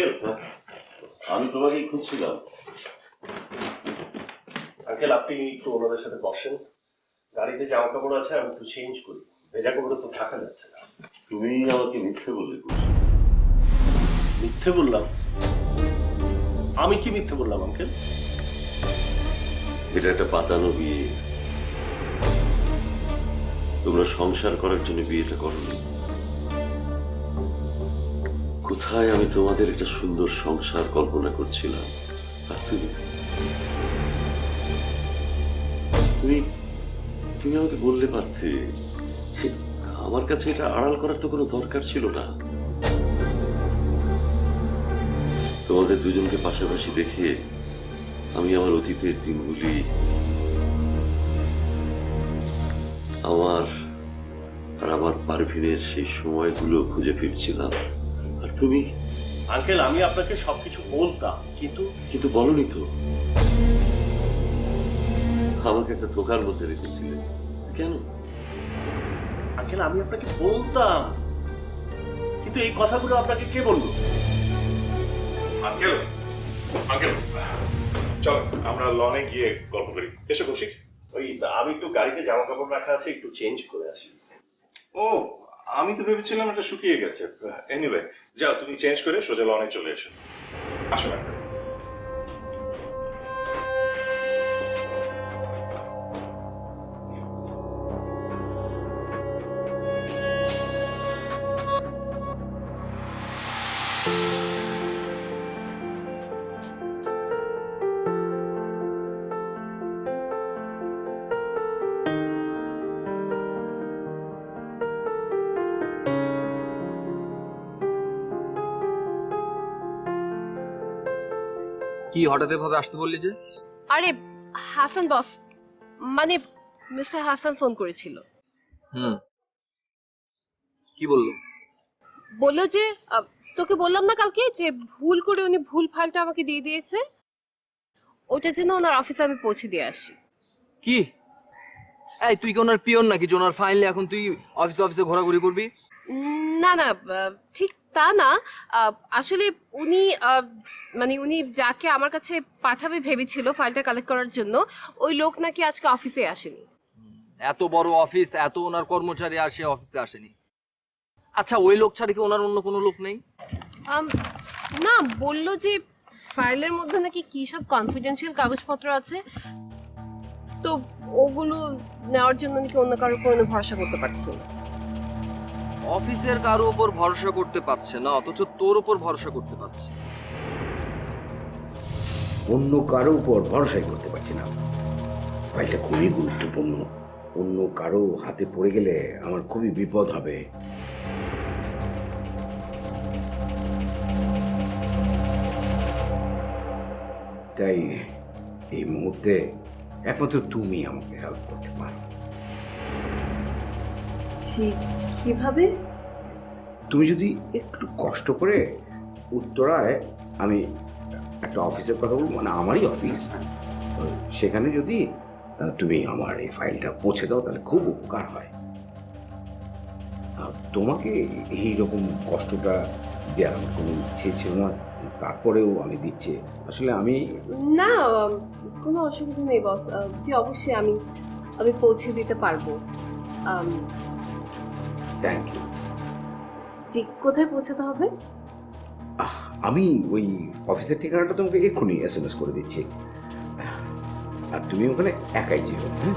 Uncle, আমি তোমাকেই খুঁজছিলাম। আঙ্কেল আপনি একটু ওনাদের সাথে বসেন। গাড়িতে জামা কাপড় আছে, আমি একটু চেঞ্জ করি। ভেজা কাপড়ে তো থাকা যাচ্ছে না। তুমি আমাকে মিথ্যে বলে মিথ্যে বললাম? আমি কি মিথ্যে বললাম আঙ্কেল? এটা একটা পাতানো বিয়ে। তোমরা সংসার করার জন্য বিয়েটা করনি। কোথায় আমি তোমাদের একটা সুন্দর সংসার কল্পনা করছিলাম, আর তুমি তুমি তুমি আমাকে বললে পারতে। আমার কাছে এটা আড়াল করার তো কোনো দরকার ছিল না। তোমাদের দুজনকে পাশাপাশি দেখে আমি আমার অতীতের দিনগুলি, আমার আর আমার পারভিনের সেই সময়গুলো খুঁজে ফিরছিলাম। আর তুমি? আঙ্কেল আমি আপনাকে সবকিছু বলতাম, কিন্তু কিন্তু বলনি তো। আমাকে একটা ধোকার মধ্যে রেখেছিলে কেন? আঙ্কেল আমি আপনাকে বলতাম, কিন্তু এই কথাগুলো আপনাকে কে বললো? আঙ্কেল, আঙ্কেল, চল আমরা লনে গিয়ে গল্প করি। এসো কৌশিক। ওই আমি একটু গাড়িতে জামা কাপড় রাখা আছে, একটু চেঞ্জ করে আসি। ও, আমি তো ভেবেছিলাম এটা শুকিয়ে গেছে। এনিওয়ে, যাও তুমি চেঞ্জ করে সোজা লনে চলে এসো। আসো আঙ্কেল। কি হঠাৎ এভাবে আসতে বললি যে? আরে হাসান বস, মানে মিস্টার হাসান ফোন করেছিল। হুম, কি বললো? বললো যে তোকে বললাম না কালকে যে ভুল করে উনি ভুল ফাইলটা আমাকে দিয়ে দিয়েছে, ওটার জন্য ওনার অফিসে আমি পৌঁছে দিয়ে আসি। কি? এই তুই কি ওনার পিয়ন নাকি যে ওনার ফাইল এখন তুই অফিসে অফিসে ঘোরাঘুরি করবি? না না, ঠিক তা না। আসলে উনি মানে উনি যাকে আমার কাছে পাঠাবে ভেবেছিল ফাইলটা কালেক্ট করার জন্য, ওই লোক নাকি আজকে অফিসে আসেনি। এত বড় অফিস, এত ওনার কর্মচারী আর সে অফিসে আসেনি। আচ্ছা, ওই লোক ছাড়া কি ওনার অন্য কোনো লোক নেই? না, বললো যে ফাইলের মধ্যে নাকি কি সব কনফিডেন্সিয়াল কাগজপত্র আছে, তো ওগুলো নেওয়ার জন্য নাকি অন্য কারোর উপর ভরসা করতে পারছে না। অফিসের কারো উপর ভরসা করতে পারছে না, অথচ তোর উপর ভরসা করতে পারছে। অন্য কারো উপর ভরসাই করতে পারছি না। ফাইলটা খুবই গুরুত্বপূর্ণ। অন্য কারো হাতে পড়ে গেলে আমার খুবই বিপদ হবে। তাই এই মুহূর্তে একমাত্র তুমি আমাকে হেল্প করতে পারো। কিভাবে? তুমি যদি একটু কষ্ট করে উত্তরায়, আমি একটা অফিসের কথা বলবো, মানে আমারই অফিস, সেখানে যদি তুমি আমার এই ফাইলটা পৌঁছে দাও তাহলে খুব উপকার হয়। তোমাকে এইরকম কষ্টটা দেওয়ার আমার কোনো ইচ্ছে ছিল না, তারপরেও আমি দিচ্ছি। আসলে আমি না, কোনো অসুবিধা নেই বস, জি অবশ্যই আমি আমি পৌঁছে দিতে পারবো। Thank you. জি, কোথায় পৌঁছাতে হবে? আমি ওই অফিসের ঠিকানাটা তোমাকে এক্ষুনি SMS করে দিচ্ছি, আর তুমি ওখানে একাই যেও। হ্যাঁ।